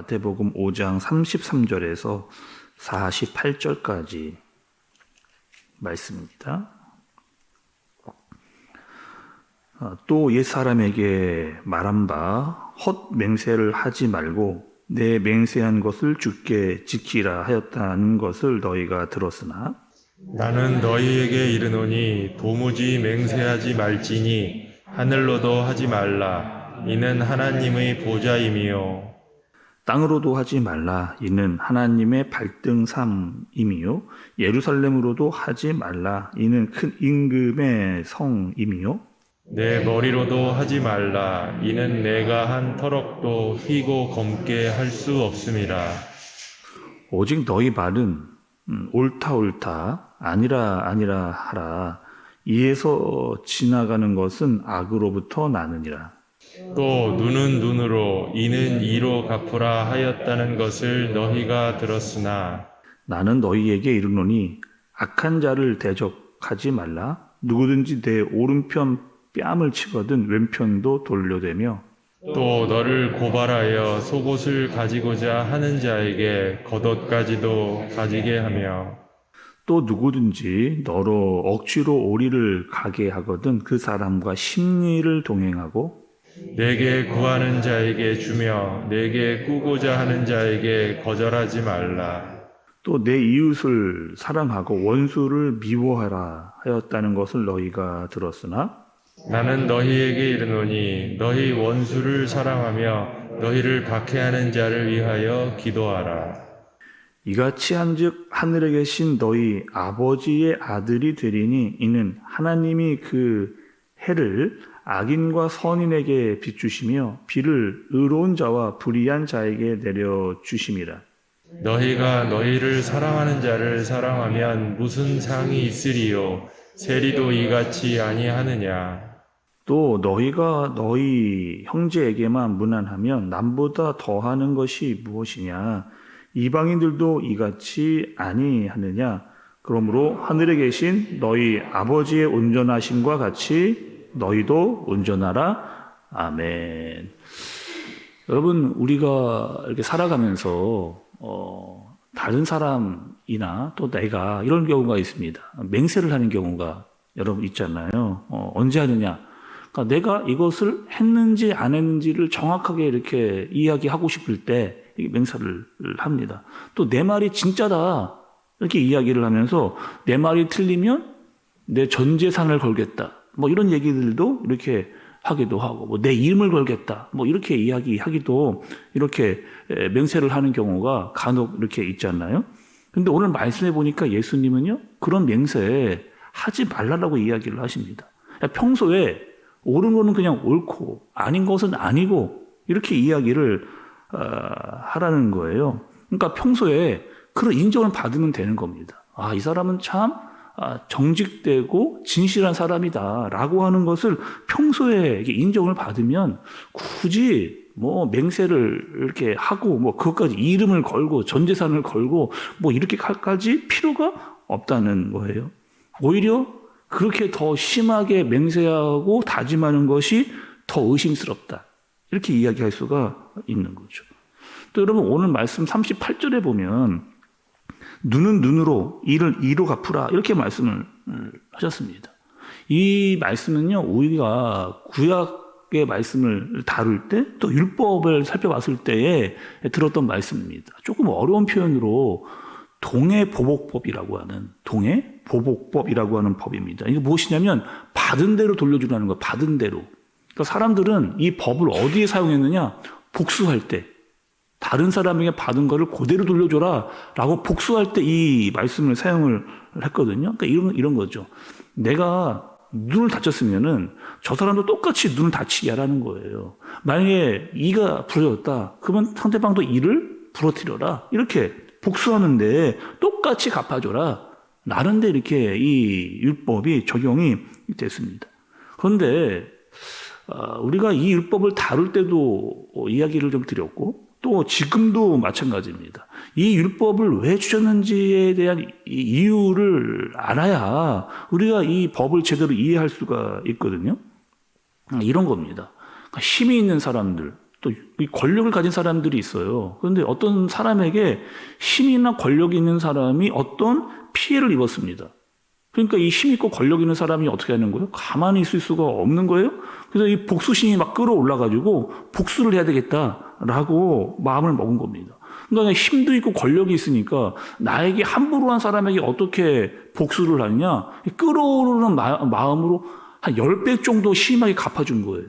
마태복음 5장 33절에서 48절까지 말씀입니다. 또 옛사람에게 말한 바 헛 맹세를 하지 말고 내 맹세한 것을 주께 지키라 하였다는 것을 너희가 들었으나 나는 너희에게 이르노니 도무지 맹세하지 말지니 하늘로도 하지 말라. 이는 하나님의 보좌임이요 땅으로도 하지 말라. 이는 하나님의 발등삼임이요 예루살렘으로도 하지 말라. 이는 큰 임금의 성임이요 내 머리로도 하지 말라. 이는 내가 한 터럭도 휘고 검게 할 수 없음이라. 오직 너희 말은 옳다 옳다 아니라 아니라 하라. 이에서 지나가는 것은 악으로부터 나느니라. 또 눈은 눈으로 이는 이로 갚으라 하였다는 것을 너희가 들었으나 나는 너희에게 이르노니 악한 자를 대적하지 말라. 누구든지 내 오른편 뺨을 치거든 왼편도 돌려대며 또 너를 고발하여 속옷을 가지고자 하는 자에게 겉옷까지도 가지게 하며 또 누구든지 너로 억지로 오리를 가게 하거든 그 사람과 심리를 동행하고 내게 구하는 자에게 주며 내게 꾸고자 하는 자에게 거절하지 말라. 또 내 이웃을 사랑하고 원수를 미워하라 하였다는 것을 너희가 들었으나 나는 너희에게 이르노니 너희 원수를 사랑하며 너희를 박해하는 자를 위하여 기도하라. 이같이 한즉 하늘에 계신 너희 아버지의 아들이 되리니 이는 하나님이 그 해를 악인과 선인에게 비추시며 비를 의로운 자와 불의한 자에게 내려 주심이라. 너희가 너희를 사랑하는 자를 사랑하면 무슨 상이 있으리요? 세리도 이같이 아니하느냐? 또 너희가 너희 형제에게만 무난하면 남보다 더하는 것이 무엇이냐? 이방인들도 이같이 아니하느냐? 그러므로 하늘에 계신 너희 아버지의 온전하심과 같이 너희도 온전하라. 아멘. 여러분, 우리가 이렇게 살아가면서 다른 사람이나 또 내가 이런 경우가 있습니다. 맹세를 하는 경우가 여러분 있잖아요. 언제 하느냐? 그러니까 내가 이것을 했는지 안 했는지를 정확하게 이렇게 이야기하고 싶을 때 맹세를 합니다. 또 내 말이 진짜다 이렇게 이야기를 하면서 내 말이 틀리면 내 전 재산을 걸겠다. 뭐 이런 얘기들도 이렇게 하기도 하고, 뭐 내 이름을 걸겠다. 뭐 이렇게 이야기하기도 이렇게 맹세를 하는 경우가 간혹 이렇게 있잖아요. 근데 오늘 말씀해 보니까 예수님은요, 그런 맹세 하지 말라라고 이야기를 하십니다. 평소에 옳은 거는 그냥 옳고, 아닌 것은 아니고, 이렇게 이야기를 하라는 거예요. 그러니까 평소에 그런 인정을 받으면 되는 겁니다. 아, 이 사람은 참 정직되고 진실한 사람이다 라고 하는 것을 평소에 인정을 받으면 굳이 뭐 맹세를 이렇게 하고 뭐 그것까지 이름을 걸고 전 재산을 걸고 뭐 이렇게까지 필요가 없다는 거예요. 오히려 그렇게 더 심하게 맹세하고 다짐하는 것이 더 의심스럽다. 이렇게 이야기할 수가 있는 거죠. 또 여러분 오늘 말씀 38절에 보면 눈은 눈으로 이를 이로 갚으라 이렇게 말씀을 하셨습니다. 이 말씀은요, 우리가 구약의 말씀을 다룰 때 또 율법을 살펴봤을 때에 들었던 말씀입니다. 조금 어려운 표현으로 동해보복법이라고 하는 법입니다. 이게 무엇이냐면 받은 대로 돌려주라는 거예요. 받은 대로. 그러니까 사람들은 이 법을 어디에 사용했느냐? 복수할 때. 다른 사람에게 받은 거를 그대로 돌려줘라 라고 복수할 때 이 말씀을 사용을 했거든요. 그러니까 이런 거죠. 내가 눈을 다쳤으면은 저 사람도 똑같이 눈을 다치게 하라는 거예요. 만약에 이가 부러졌다. 그러면 상대방도 이를 부러뜨려라. 이렇게 복수하는데 똑같이 갚아줘라. 라는데 이렇게 이 율법이 적용이 됐습니다. 그런데 우리가 이 율법을 다룰 때도 이야기를 좀 드렸고 또 지금도 마찬가지입니다. 이 율법을 왜 주셨는지에 대한 이유를 알아야 우리가 이 법을 제대로 이해할 수가 있거든요. 이런 겁니다. 힘이 있는 사람들, 또 이 권력을 가진 사람들이 있어요. 그런데 어떤 사람에게 힘이나 권력이 있는 사람이 어떤 피해를 입었습니다. 그러니까 이 힘 있고 권력 있는 사람이 어떻게 하는 거예요? 가만히 있을 수가 없는 거예요. 그래서 이 복수심이 막 끌어올라가지고 복수를 해야 되겠다라고 마음을 먹은 겁니다. 그러니까 힘도 있고 권력이 있으니까 나에게 함부로 한 사람에게 어떻게 복수를 하느냐? 끌어오르는 마음으로 한 10배 정도 심하게 갚아준 거예요.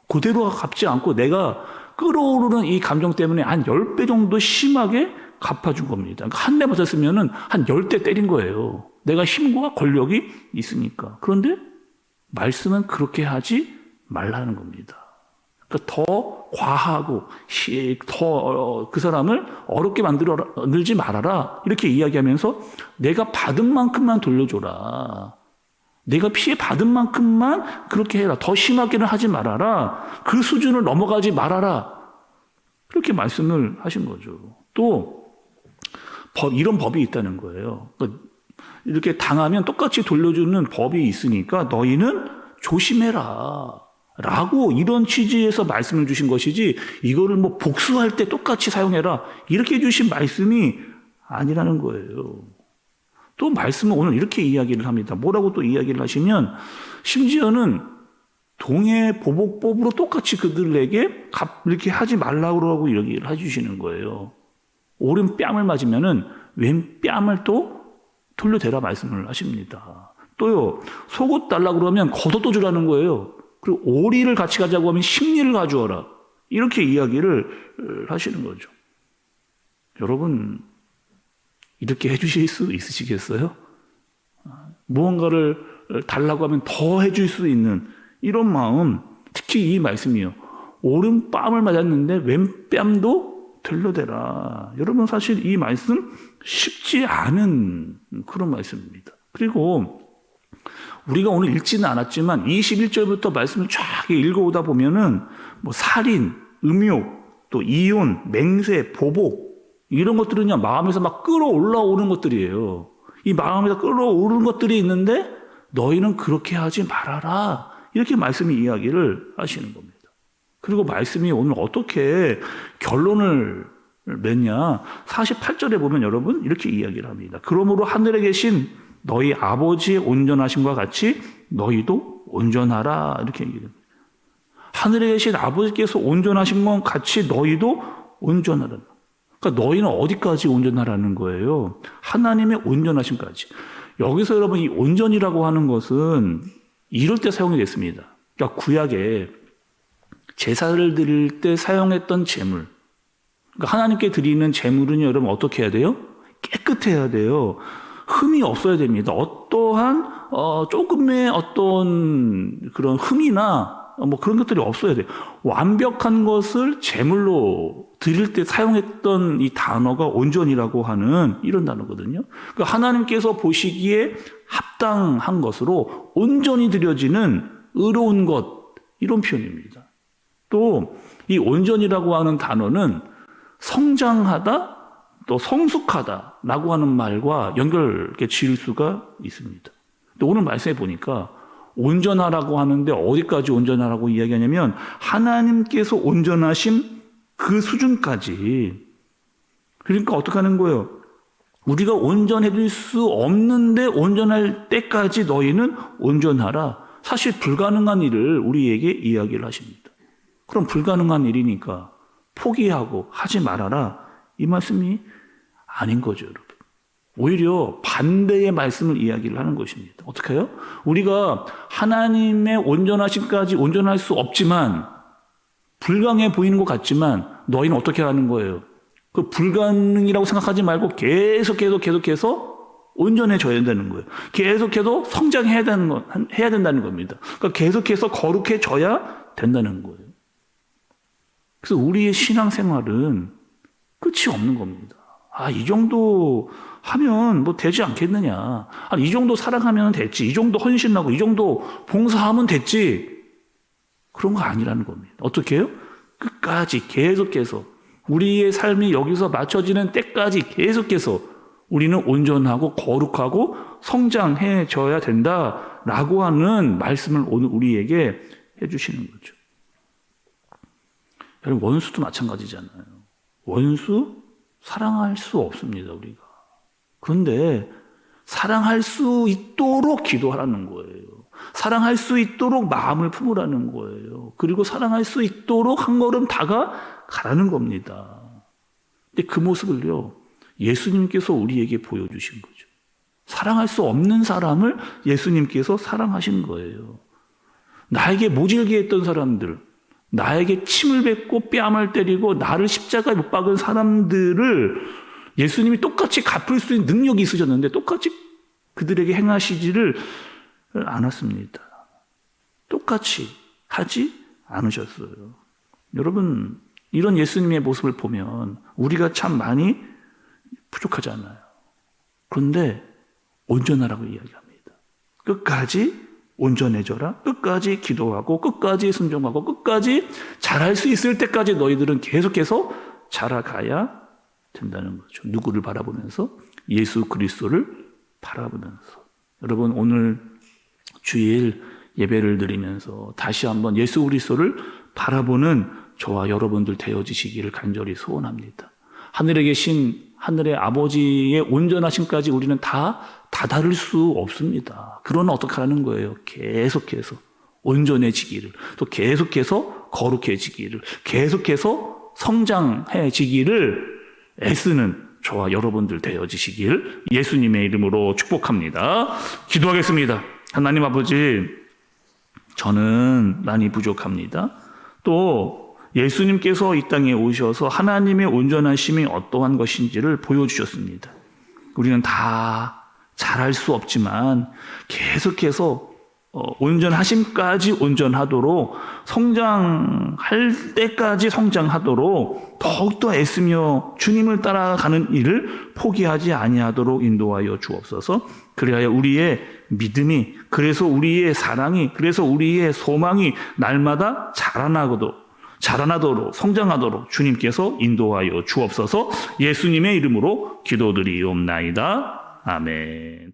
그대로 갚지 않고 내가 끌어오르는 이 감정 때문에 한 10배 정도 심하게 갚아준 겁니다. 그러니까 한 대 맞았으면 한 10대 때린 거예요. 내가 힘과 권력이 있으니까. 그런데 말씀은 그렇게 하지 말라는 겁니다. 그러니까 더 과하고 더 그 사람을 어렵게 만들지 말아라. 이렇게 이야기하면서 내가 받은 만큼만 돌려줘라. 내가 피해 받은 만큼만 그렇게 해라. 더 심하게는 하지 말아라. 그 수준을 넘어가지 말아라. 그렇게 말씀을 하신 거죠. 또 이런 법이 있다는 거예요. 그러니까 이렇게 당하면 똑같이 돌려주는 법이 있으니까 너희는 조심해라. 라고 이런 취지에서 말씀을 주신 것이지 이거를 뭐 복수할 때 똑같이 사용해라. 이렇게 주신 말씀이 아니라는 거예요. 또 말씀은 오늘 이렇게 이야기를 합니다. 뭐라고 또 이야기를 하시면 심지어는 동해보복법으로 똑같이 그들에게 이렇게 하지 말라고 이야기를 해주시는 거예요. 오른 뺨을 맞으면은 왼 뺨을 또 돌려대라 말씀을 하십니다. 또요, 속옷 달라고 그러면 겉옷도 주라는 거예요. 그리고 오리를 같이 가자고 하면 십리를 가져와라. 이렇게 이야기를 하시는 거죠. 여러분, 이렇게 해주실 수 있으시겠어요? 무언가를 달라고 하면 더 해줄 수 있는 이런 마음, 특히 이 말씀이요. 오른 뺨을 맞았는데 왼 뺨도 들려대라. 여러분 사실 이 말씀 쉽지 않은 그런 말씀입니다. 그리고 우리가 오늘 읽지는 않았지만 21절부터 말씀을 쫙 읽어오다 보면은 뭐 살인, 음욕, 또 이혼, 맹세, 보복 이런 것들은요 마음에서 막 끌어올라오는 것들이에요. 이 마음에서 끌어오르는 것들이 있는데 너희는 그렇게 하지 말아라. 이렇게 말씀이 이야기를 하시는 겁니다. 그리고 말씀이 오늘 어떻게 결론을 맺냐. 48절에 보면 여러분 이렇게 이야기를 합니다. 그러므로 하늘에 계신 너희 아버지의 온전하심과 같이 너희도 온전하라. 이렇게 얘기합니다. 하늘에 계신 아버지께서 온전하신 것 같이 너희도 온전하라. 그러니까 너희는 어디까지 온전하라는 거예요? 하나님의 온전하심까지. 여기서 여러분 이 온전이라고 하는 것은 이럴 때 사용이 됐습니다. 그러니까 구약에 제사를 드릴 때 사용했던 제물. 그러니까 하나님께 드리는 제물은 여러분 어떻게 해야 돼요? 깨끗해야 돼요. 흠이 없어야 됩니다. 어떠한 조금의 어떤 그런 흠이나 뭐 그런 것들이 없어야 돼요. 완벽한 것을 제물로 드릴 때 사용했던 이 단어가 온전이라고 하는 이런 단어거든요. 그러니까 하나님께서 보시기에 합당한 것으로 온전히 드려지는 의로운 것 이런 표현입니다. 또 이 온전이라고 하는 단어는 성장하다 또 성숙하다라고 하는 말과 연결 지을 수가 있습니다. 근데 오늘 말씀해 보니까 온전하라고 하는데 어디까지 온전하라고 이야기하냐면 하나님께서 온전하신 그 수준까지. 그러니까 어떻게 하는 거예요? 우리가 온전해질 수 없는데 온전할 때까지 너희는 온전하라. 사실 불가능한 일을 우리에게 이야기를 하십니다. 그럼 불가능한 일이니까 포기하고 하지 말아라. 이 말씀이 아닌 거죠, 여러분. 오히려 반대의 말씀을 이야기를 하는 것입니다. 어떻게 해요? 우리가 하나님의 온전하심까지 온전할 수 없지만 불가능해 보이는 것 같지만 너희는 어떻게 하는 거예요? 그 불가능이라고 생각하지 말고 계속해서 온전해져야 된다는 거예요. 계속해서 성장해야 된다는 겁니다. 그러니까 계속해서 거룩해져야 된다는 거예요. 그래서 우리의 신앙생활은 끝이 없는 겁니다. 이 정도 하면 뭐 되지 않겠느냐. 이 정도 사랑하면 됐지. 이 정도 헌신하고 이 정도 봉사하면 됐지. 그런 거 아니라는 겁니다. 어떻게 해요? 끝까지 계속해서 우리의 삶이 여기서 맞춰지는 때까지 계속해서 우리는 온전하고 거룩하고 성장해져야 된다라고 하는 말씀을 오늘 우리에게 해주시는 거죠. 여러분, 원수도 마찬가지잖아요. 원수 사랑할 수 없습니다, 우리가. 그런데 사랑할 수 있도록 기도하라는 거예요. 사랑할 수 있도록 마음을 품으라는 거예요. 그리고 사랑할 수 있도록 한 걸음 다가가라는 겁니다. 근데 그 모습을요, 예수님께서 우리에게 보여주신 거죠. 사랑할 수 없는 사람을 예수님께서 사랑하신 거예요. 나에게 모질게 했던 사람들, 나에게 침을 뱉고 뺨을 때리고 나를 십자가에 못 박은 사람들을 예수님이 똑같이 갚을 수 있는 능력이 있으셨는데 똑같이 그들에게 행하시지를 않았습니다. 똑같이 하지 않으셨어요. 여러분, 이런 예수님의 모습을 보면 우리가 참 많이 부족하잖아요. 그런데 온전하라고 이야기합니다. 끝까지 온전해져라. 끝까지 기도하고 끝까지 순종하고 끝까지 잘할 수 있을 때까지 너희들은 계속해서 자라가야 된다는 거죠. 누구를 바라보면서? 예수 그리스도를 바라보면서. 여러분, 오늘 주일 예배를 드리면서 다시 한번 예수 그리스도를 바라보는 저와 여러분들 되어지시기를 간절히 소원합니다. 하늘에 계신 하늘의 아버지의 온전하심까지 우리는 다 다다를 수 없습니다. 그러나 어떻게 하는 거예요? 계속해서 온전해지기를, 또 계속해서 거룩해지기를, 계속해서 성장해지기를 애쓰는 저와 여러분들 되어지시길 예수님의 이름으로 축복합니다. 기도하겠습니다. 하나님 아버지, 저는 많이 부족합니다. 또 예수님께서 이 땅에 오셔서 하나님의 온전하심이 어떠한 것인지를 보여주셨습니다. 우리는 다 잘할 수 없지만 계속해서 온전하심까지 온전하도록, 성장할 때까지 성장하도록 더욱더 애쓰며 주님을 따라가는 일을 포기하지 아니하도록 인도하여 주옵소서. 그래야 우리의 믿음이, 그래서 우리의 사랑이, 그래서 우리의 소망이 날마다 자라나도록 성장하도록 주님께서 인도하여 주옵소서. 예수님의 이름으로 기도드리옵나이다. 아멘.